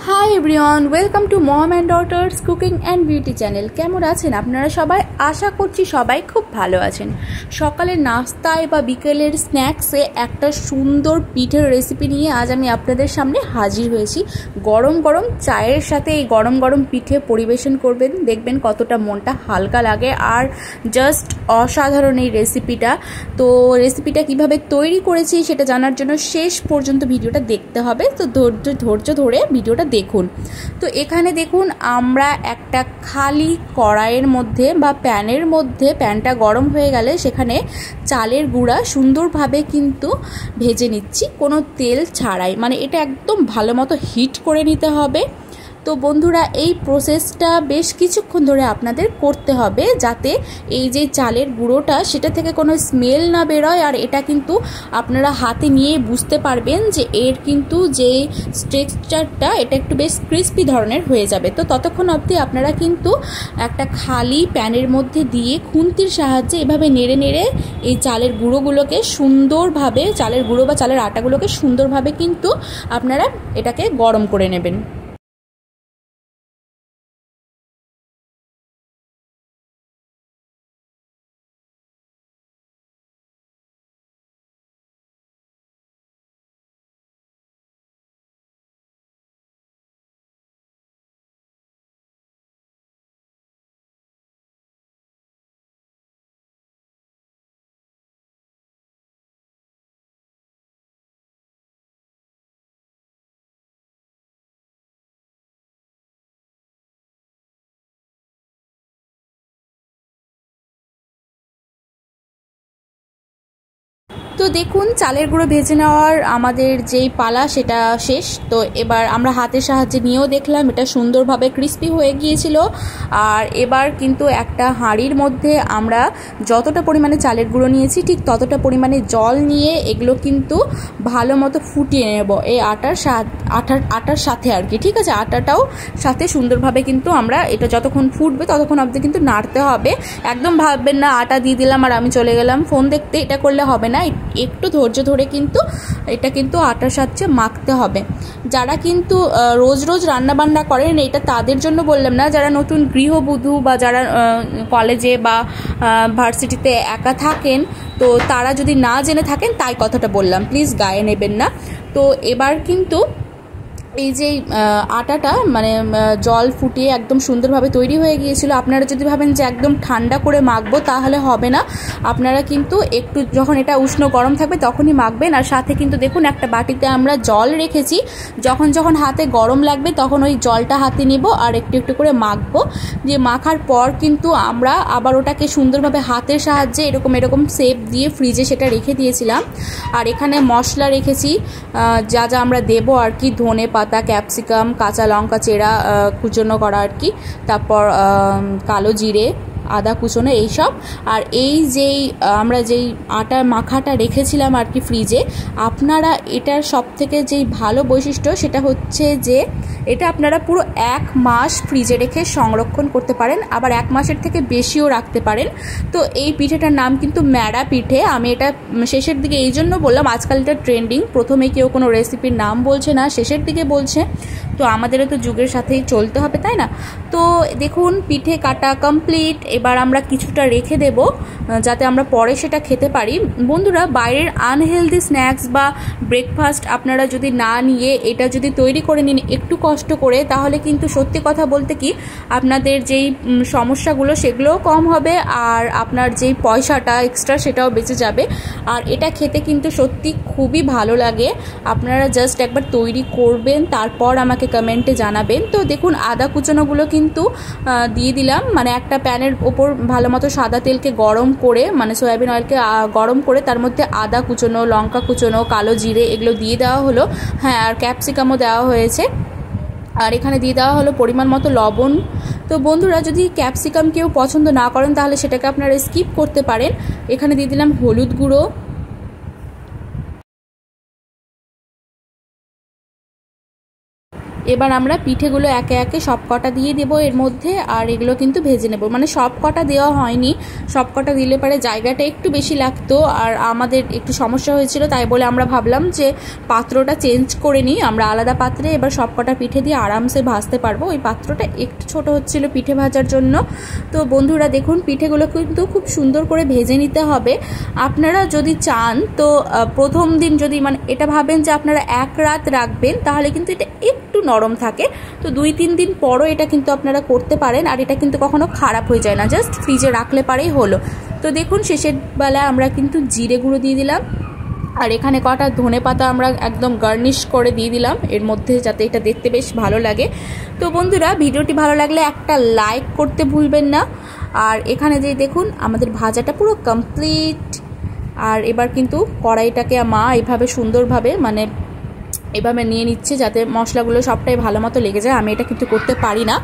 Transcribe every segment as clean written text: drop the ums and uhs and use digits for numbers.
High everyone, welcome to mom and daughters cooking and beauty channel. কেমন আছেন আপনারা সবাই? আশা করছি সবাই খুব ভালো আছেন। সকালের নাস্তায় বা বিকেলের স্ন্যাক্সে একটা সুন্দর পিঠের রেসিপি নিয়ে আজ আমি আপনাদের সামনে হাজির হয়েছি। গরম গরম চায়ের সাথে এই গরম গরম পিঠে পরিবেশন করবেন, দেখবেন কতটা মনটা হালকা লাগে আর জাস্ট অসাধারণ এই রেসিপিটা। তো রেসিপিটা কিভাবে তৈরি করেছি সেটা জানার জন্য শেষ পর্যন্ত ভিডিওটা দেখতে হবে। তো ধৈর্য ধরে ভিডিওটা দেখুন। তো এখানে দেখুন, আমরা একটা খালি কড়াইয়ের মধ্যে বা প্যানের মধ্যে, প্যানটা গরম হয়ে গেলে সেখানে চালের গুঁড়া সুন্দরভাবে কিন্তু ভেজে নিচ্ছি, কোনো তেল ছাড়াই। মানে এটা একদম ভালো মতো হিট করে নিতে হবে। তো বন্ধুরা, এই প্রসেসটা বেশ কিছুক্ষণ ধরে আপনাদের করতে হবে, যাতে এই যে চালের গুঁড়োটা সেটা থেকে কোনো স্মেল না বেরোয়। আর এটা কিন্তু আপনারা হাতে নিয়ে বুঝতে পারবেন যে এর কিন্তু যে টেক্সচারটা এটা একটু বেশ ক্রিস্পি ধরনের হয়ে যাবে। তো ততক্ষণ অবধি আপনারা কিন্তু একটা খালি প্যানের মধ্যে দিয়ে খুন্তির সাহায্যে এভাবে নেড়ে নেড়ে এই চালের গুঁড়োগুলোকে সুন্দরভাবে, চালের গুঁড়ো বা চালের আটাগুলোকে সুন্দরভাবে কিন্তু আপনারা এটাকে গরম করে নেবেন। তো দেখুন, চালের গুঁড়ো ভেজে নেওয়ার আমাদের যেই পালা সেটা শেষ। তো এবার আমরা হাতের সাহায্যে নিয়েও দেখলাম এটা সুন্দরভাবে ক্রিস্পি হয়ে গিয়েছিল। আর এবার কিন্তু একটা হাঁড়ির মধ্যে আমরা যতটা পরিমাণে চালের গুঁড়ো নিয়েছি ঠিক ততটা পরিমাণে জল নিয়ে এগুলো কিন্তু ভালো মতো ফুটিয়ে নেব এই আটার সাথে আর কি। ঠিক আছে, আটাটাও সাথে সুন্দরভাবে কিন্তু আমরা এটা যতক্ষণ ফুটবে ততক্ষণ অবধি কিন্তু নাড়তে হবে। একদম ভাববেন না আটা দিয়ে দিলাম আর আমি চলে গেলাম ফোন দেখতে, এটা করলে হবে না। একটু ধৈর্য ধরে কিন্তু এটা কিন্তু আটার সাথে মাখতে হবে। যারা কিন্তু রোজ রোজ রান্না বান্না করেন, এটা তাদের জন্য বললাম না। যারা নতুন গৃহবধূ বা যারা কলেজে বা ভার্সিটিতে একা থাকেন, তো তারা যদি না জেনে থাকেন তাই কথাটা বললাম, প্লিজ গায়ে নেবেন না। তো এবার কিন্তু এই যে আটাটা মানে জল ফুটিয়ে একদম সুন্দরভাবে তৈরি হয়ে গিয়েছিল। আপনারা যদি ভাবেন যে একদম ঠান্ডা করে মাখবো তাহলে হবে না। আপনারা কিন্তু একটু যখন এটা উষ্ণ গরম থাকবে তখনই মাখবেন। আর সাথে কিন্তু দেখুন একটা বাটিতে আমরা জল রেখেছি, যখন যখন হাতে গরম লাগবে তখন ওই জলটা হাতে নিব আর একটু একটু করে মাখবো। যে মাখার পর কিন্তু আমরা আবার ওটাকে সুন্দরভাবে হাতের সাহায্যে এরকম শেপ দিয়ে ফ্রিজে সেটা রেখে দিয়েছিলাম। আর এখানে মশলা রেখেছি যা যা আমরা দেবো আর কি, ধনে পাতা, ক্যাপসিকাম, কাঁচা লঙ্কা চেরা কুচনো করা আর কি, তারপর কালো জিরে, আদা কুচনো, এইসব। আর এই যেই আমরা যেই আটার মাখাটা রেখেছিলাম আর কি ফ্রিজে, আপনারা এটার সব থেকে যেই ভালো বৈশিষ্ট্য সেটা হচ্ছে যে এটা আপনারা পুরো 1 মাস ফ্রিজে রেখে সংরক্ষণ করতে পারেন, আবার 1 মাসের থেকে বেশিও রাখতে পারেন। তো এই পিঠেটার নাম কিন্তু ম্যাড়া পিঠে। আমি এটা শেষের দিকে এই জন্য বললাম, আজকাল এটা ট্রেন্ডিং, প্রথমে কেউ কোনো রেসিপির নাম বলছে না, শেষের দিকে বলছে। তো আমাদেরও তো যুগের সাথেই চলতে হবে, তাই না? তো দেখুন পিঠে কাটা কমপ্লিট। এবার আমরা কিছুটা রেখে দেব যাতে আমরা পরে সেটা খেতে পারি। বন্ধুরা, বাইরের আনহেলদি স্ন্যাক্স বা ব্রেকফাস্ট আপনারা যদি না নিয়ে এটা যদি তৈরি করে নিন একটু কষ্ট করে, তাহলে কিন্তু সত্যি কথা বলতে কি আপনাদের যেই সমস্যাগুলো সেগুলোও কম হবে আর আপনার যেই পয়সাটা এক্সট্রা সেটাও বেঁচে যাবে। আর এটা খেতে কিন্তু সত্যি খুবই ভালো লাগে। আপনারা জাস্ট একবার তৈরি করবেন, তারপর আমাকে কমেন্টে জানাবেন। তো দেখুন আদা কুচনোগুলো কিন্তু দিয়ে দিলাম, মানে একটা প্যানের ওপর ভালো মতো সাদা তেলকে গরম করে, মানে সয়াবিন অয়েলকে গরম করে তার মধ্যে আদা কুচনো, লঙ্কা কুচনো, কালো জিরে এগুলো দিয়ে দেওয়া হলো। হ্যাঁ, আর ক্যাপসিকামও দেওয়া হয়েছে। আর এখানে দিয়ে দেওয়া হলো পরিমাণ মতো লবণ। তো বন্ধুরা, যদি ক্যাপসিকাম কেউ পছন্দ না করেন তাহলে সেটাকে আপনারা স্কিপ করতে পারেন। এখানে দিয়ে দিলাম হলুদ গুঁড়ো, এবার আমরা পিঠেগুলো একে একে সব কটা দিয়ে দেবো এর মধ্যে, আর এগুলো কিন্তু ভেজে নেব। মানে সব কটা দেওয়া হয়নি, সব কটা দিলে পরে জায়গাটা একটু বেশি লাগতো, আর আমাদের একটু সমস্যা হয়েছিল, তাই বলে আমরা ভাবলাম যে পাত্রটা চেঞ্জ করে নিই আমরা আলাদা পাত্রে, এবার সব কটা পিঠে দিয়ে আরামসে ভাজতে পারবো। ওই পাত্রটা একটু ছোট হচ্ছিল পিঠে ভাজার জন্য। তো বন্ধুরা দেখুন, পিঠেগুলো কিন্তু খুব সুন্দর করে ভেজে নিতে হবে। আপনারা যদি চান তো প্রথম দিন যদি মানে এটা ভাবেন যে আপনারা এক রাত রাখবেন, তাহলে কিন্তু এটা একটু নরম থাকে। তো 2-3 দিন পরও এটা কিন্তু আপনারা করতে পারেন, আর এটা কিন্তু কখনো খারাপ হয়ে যায় না, জাস্ট ফ্রিজে রাখলে পারেই হলো। তো দেখুন শেষের বেলায় আমরা কিন্তু জিরে গুঁড়ো দিয়ে দিলাম, আর এখানে কটা ধনেপাতা আমরা একদম গার্নিশ করে দিয়ে দিলাম এর মধ্যে, যাতে এটা দেখতে বেশ ভালো লাগে। তো বন্ধুরা ভিডিওটি ভালো লাগলে একটা লাইক করতে ভুলবেন না। আর এখানে যে দেখুন আমাদের ভাজাটা পুরো কমপ্লিট। আর এবার কিন্তু কড়াইটাকে মা এইভাবে সুন্দরভাবে মানে এভাবে নিয়ে নিচ্ছে, যাতে মশলাগুলো সবটাই ভালো মতো লেগে যায়। আমি এটা কিন্তু করতে পারি না।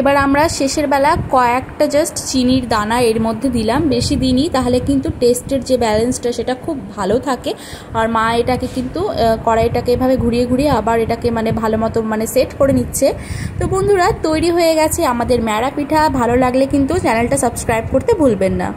এবার আমরা শেষের বেলা কয়েকটা জাস্ট চিনির দানা এর মধ্যে দিলাম, বেশি দিইনি, তাহলে কিন্তু টেস্টের যে ব্যালেন্সটা সেটা খুব ভালো থাকে। আর মা এটাকে কিন্তু কড়াইটাকে এভাবে ঘুরিয়ে ঘুরিয়ে আবার এটাকে মানে ভালো মতো মানে সেট করে নিচ্ছে। তো বন্ধুরা তৈরি হয়ে গেছে আমাদের ম্যাড়া পিঠা। ভালো লাগলে কিন্তু চ্যানেলটা সাবস্ক্রাইব করতে ভুলবেন না।